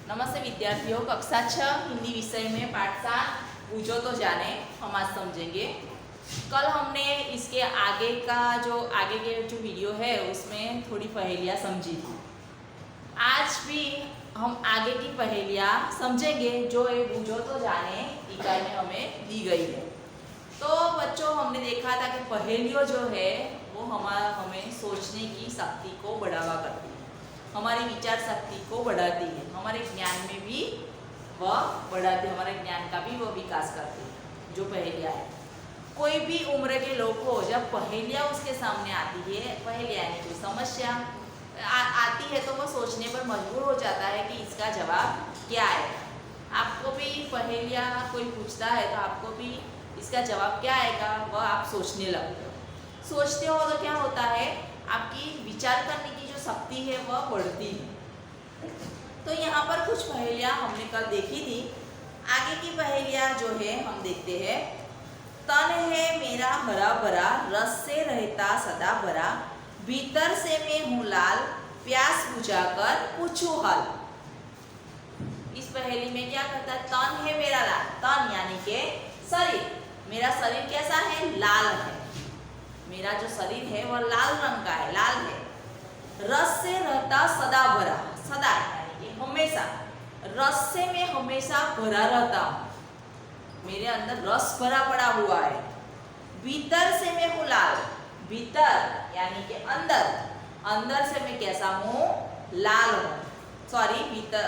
नमस्ते विद्यार्थियों, कक्षा 6 हिंदी विषय में पाठ 7 पूछो तो जाने हम आज समझेंगे। कल हमने इसके आगे के जो वीडियो है उसमें थोड़ी पहेलियाँ समझी थी। आज भी हम आगे की पहेलियाँ समझेंगे जो ये पूछो तो जाने इकाई में हमें दी गई है। तो बच्चों, हमने देखा था कि पहेलियाँ जो है वो हमें सोचने की शक्ति को बढ़ावा करती है, हमारी विचार शक्ति को बढ़ाती है, हमारे ज्ञान में भी वह बढ़ाती है, हमारे ज्ञान का भी वह विकास करती है। जो पहेलियाँ है, कोई भी उम्र के लोग को जब पहेलियाँ उसके सामने आती है, पहेलियाँ यानी कोई समस्या आती है तो वह सोचने पर मजबूर हो जाता है कि इसका जवाब क्या है। आपको भी पहेलियाँ कोई पूछता है तो आपको भी इसका जवाब क्या आएगा वह आप सोचने लगते हो। सोचते हो तो क्या होता है, आपकी विचार करने की जो शक्ति है वह बढ़ती है। तो यहाँ पर कुछ पहेलियाँ हमने कल देखी थी। आगे की पहेलियाँ जो है हम देखते हैं। तन है मेरा हरा भरा, रस से रहता सदा भरा, भीतर से मैं हूँ लाल, प्यास बुझाकर पूछूं हाल। इस पहेली में क्या कहता है, तन है मेरा लाल, तन यानी के शरीर, मेरा शरीर कैसा है, लाल है। मेरा जो शरीर है वह लाल रंग का है, लाल है। रस से रहता सदा भरा, सदा यानी कि हमेशा, रस से मैं हमेशा भरा रहता हूँ, मेरे अंदर रस भरा पड़ा हुआ है। भीतर से मैं हूँ लाल, भीतर यानी कि अंदर, अंदर से मैं कैसा हूँ, लाल हूँ, सॉरी भीतर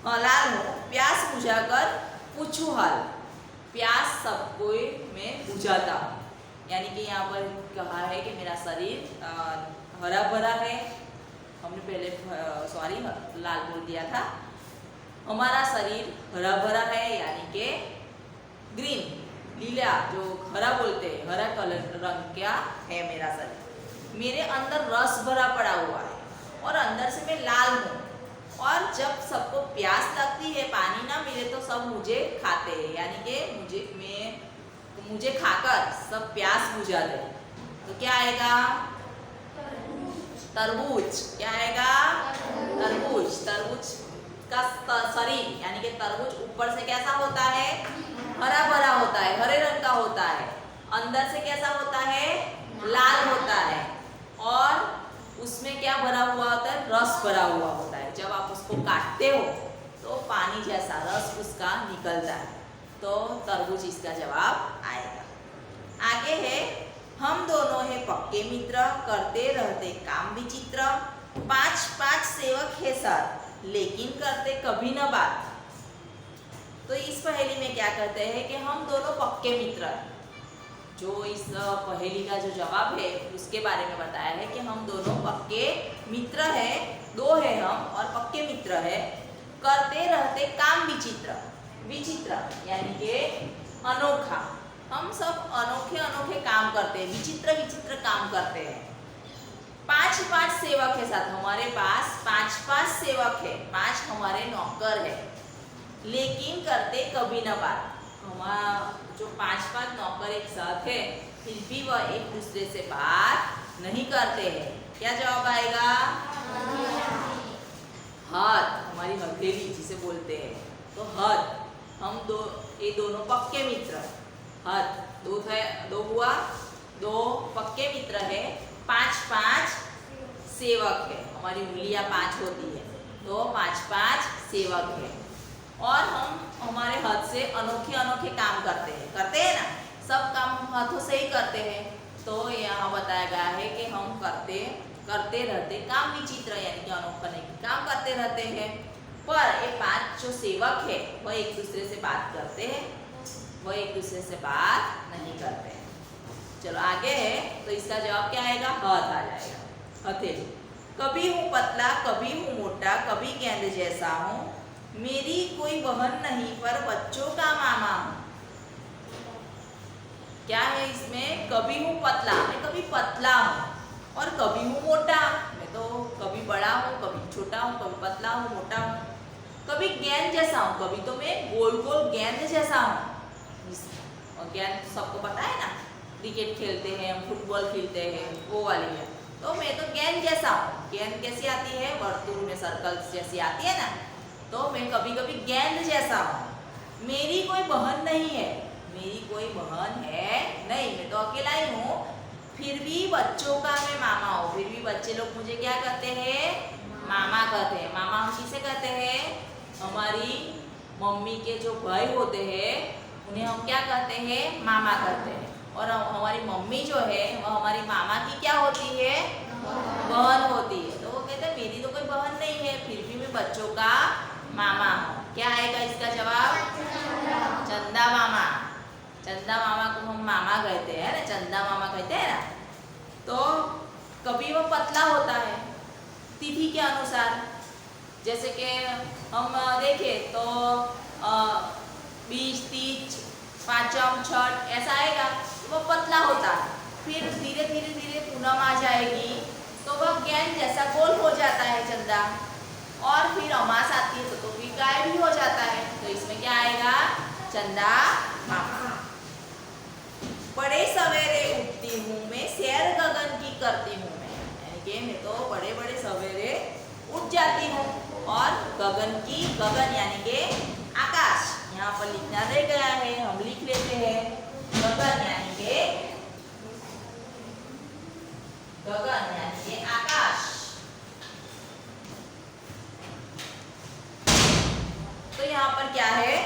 लाल हूँ। प्यास बुझाकर पूछूं हाल, प्यास सबको मैं बुझाता हूँ, यानी कि यहाँ पर कहा है कि मेरा शरीर हरा भरा है। हमने पहले सॉरी लाल बोल दिया था। हमारा शरीर हरा भरा है यानी कि ग्रीन, लीला, जो हरा बोलते हैं, हरा कलर रंग क्या है मेरा शरीर। मेरे अंदर रस भरा पड़ा हुआ है और अंदर से मैं लाल हूँ। और जब सबको प्यास लगती है, पानी ना मिले तो सब मुझे खाते हैं, यानी कि मुझे खाकर सब प्यास बुझा दे। तो क्या आएगा, तरबूज। क्या आएगा, तरबूज। तरबूज का शरीर यानी कि तरबूज ऊपर से कैसा होता है, हरा भरा होता है, हरे रंग का होता है। अंदर से कैसा होता है, लाल होता है। और उसमें क्या भरा हुआ होता है, रस भरा हुआ होता है। जब आप उसको काटते हो तो पानी जैसा रस उसका निकलता है। तो तरबूज इसका जवाब आएगा। आगे है, हम दोनों है पक्के मित्र, करते रहते काम विचित्र, 5 सेवक है साथ, लेकिन करते कभी न बात। तो इस पहेली में क्या कहते हैं कि हम दोनों पक्के मित्र हैं। जो इस पहेली का जो जवाब है उसके बारे में बताया है कि हम दोनों पक्के मित्र हैं, दो है हम और पक्के मित्र है। करते रहते काम विचित्र, विचित्र यानी कि अनोखा, हम सब अनोखे अनोखे काम करते हैं, विचित्र विचित्र काम करते हैं। 5 सेवक है साथ, हमारे पास 5 सेवक है, 5 हमारे नौकर है, लेकिन करते कभी न बात। हमारा जो 5 नौकर एक साथ है फिर भी वह एक दूसरे से बात नहीं करते हैं। क्या जवाब आएगा, हद, हमारी हथेली जिसे बोलते हैं, तो हद। हम ये दोनों पक्के मित्र, हद दो हुआ, 2 पक्के मित्र है, 5 सेवक है, हमारी उंगलियां 5 होती है, तो 5 सेवक है। और हम हमारे हाथ से अनोखे अनोखे काम करते हैं ना, सब काम हाथों से ही करते हैं। तो यहाँ बताया गया है कि हम करते रहते काम विचित्र यानी कि अनोखे काम करते रहते हैं। पर ये 5 जो सेवक है वह एक दूसरे से बात करते हैं, वह एक दूसरे से बात नहीं करते हैं। चलो आगे है, तो इसका जवाब क्या आएगा, हाथ आ जाएगा, हथेली। कभी हूँ पतला, कभी हूँ मोटा, कभी गेंद जैसा हूँ, मेरी कोई बहन नहीं पर बच्चों का मामा हूँ। क्या है इसमें, कभी हूँ पतला, मैं कभी पतला हूँ, और कभी हूँ मोटा, मैं तो कभी बड़ा हूँ, कभी छोटा हूँ, कभी पतला हूँ, मोटा हूँ। कभी गेंद जैसा हूँ, कभी तो मैं गोल गोल गेंद जैसा हूँ। और गेंद सबको पता है ना, क्रिकेट खेलते हैं, फुटबॉल खेलते हैं, वो वाली है। तो मैं तो गेंद जैसा हूँ। गेंद कैसी आती है, वर्तुल में सर्कल जैसी आती है ना, तो मैं कभी कभी गेंद जैसा हूँ। मेरी कोई बहन नहीं है, मेरी कोई बहन है नहीं, मैं तो अकेला ही हूँ। फिर भी बच्चों का मैं मामा हूँ, फिर भी बच्चे लोग मुझे क्या कहते हैं? मामा कहते हैं। मामा हम किसे कहते हैं? हमारी मम्मी के जो भाई होते हैं उन्हें हम क्या कहते हैं? मामा कहते हैं। और हमारी मम्मी जो है वह हमारी मामा की क्या होती है? बहन होती है। तो वो कहते हैं मेरी तो कोई बहन नहीं है, फिर भी मैं बच्चों का मामा हूँ। क्या आएगा इसका जवाब? चंदा मामा। चंदा मामा को हम मामा कहते हैं ना, चंदा मामा कहते हैं ना। तो कभी वो पतला होता है तिथि के अनुसार, जैसे कि हम देखें तो बीज, तीज, पांचम, छठ ऐसा आएगा, वो पतला होता है। फिर धीरे धीरे धीरे पूनम आ जाएगी तो वह गेंद जैसा गोल हो जाता है चंदा। और फिर अमास आती है तो भी गायब भी हो जाता है। तो इसमें क्या आएगा? चंदा मामा। बड़े सवेरे उठती हूँ मैं, सैर गगन की करती हूँ मैं, यानी कि मैं तो बड़े बड़े सवेरे उठ जाती हूँ और गगन की, गगन यानी कि आकाश, यहाँ पर लिखना रह गया है, हम लिख लेते हैं। गगन यानी कि, गगन यानी कि आकाश। तो यहाँ पर क्या है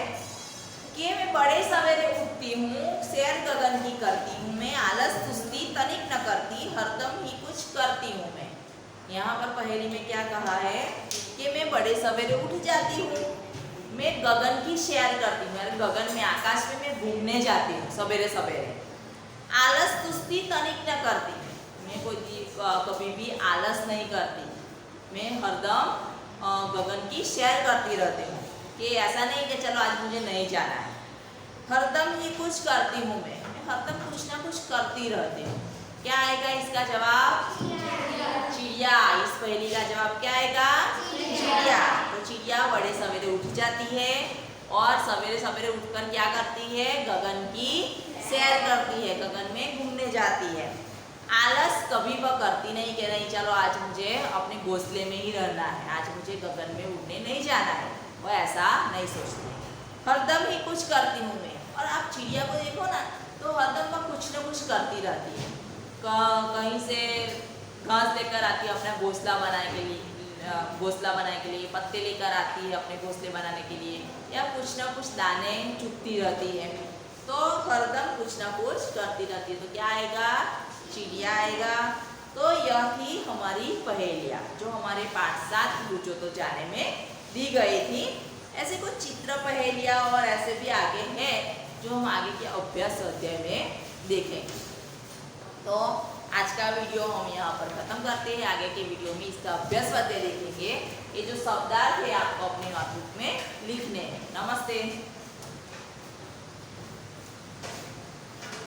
कि मैं बड़े सवेरे उठती हूँ, सैर गगन की करती हूँ मैं, आलस सुस्ती तनिक न करती, हरदम ही कुछ करती हूँ मैं। यहाँ पर पहेली में क्या कहा है कि मैं बड़े सवेरे उठ जाती हूँ, मैं गगन की सैर करती हूँ, गगन में, आकाश में मैं घूमने जाती हूँ सवेरे सवेरे। आलस सुस्ती तनिक न करती, मैं कोई कभी भी आलस नहीं करती, मैं हरदम गगन की सैर करती रहती हूँ। कि ऐसा नहीं कि चलो आज मुझे नहीं जाना है, हरदम ही कुछ करती हूँ मैं हरदम कुछ ना कुछ करती रहती हूँ। क्या आएगा इसका जवाब? चिड़िया। इस पहेली का जवाब क्या आएगा? चिड़िया। तो चिड़िया बड़े सवेरे उठ जाती है और सवेरे सवेरे उठकर क्या करती है? गगन की सैर करती है, गगन में घूमने जाती है। आलस कभी वह करती नहीं कि नहीं चलो आज मुझे अपने घोंसले में ही रहना है, आज मुझे गगन में उड़ने नहीं जाना है, वो ऐसा नहीं सोचती। हरदम ही कुछ करती हूँ मैं। और आप चिड़िया को देखो ना तो हरदम वह कुछ न कुछ करती रहती है। कहीं से घास लेकर आती है अपना घोंसला बनाने के लिए, घोंसला बनाने के लिए पत्ते लेकर आती है अपने घोंसले बनाने के लिए, या कुछ न कुछ दाने चुगती रहती है। तो हरदम कुछ न कुछ करती रहती है। तो क्या आएगा? चिड़िया आएगा। तो यह थी हमारी पहेलियाँ जो हमारे पाठ 7 पूछो तो जाने में दी गई थी। ऐसे कुछ चित्र पहेलियाँ और ऐसे भी आगे हैं जो हम आगे के अभ्यास अध्याय में देखेंगे। तो आज का वीडियो हम यहाँ पर खत्म करते हैं। आगे के वीडियो में इसका अभ्यास अध्याय देखेंगे। ये जो शब्दार्थ है आपको अपने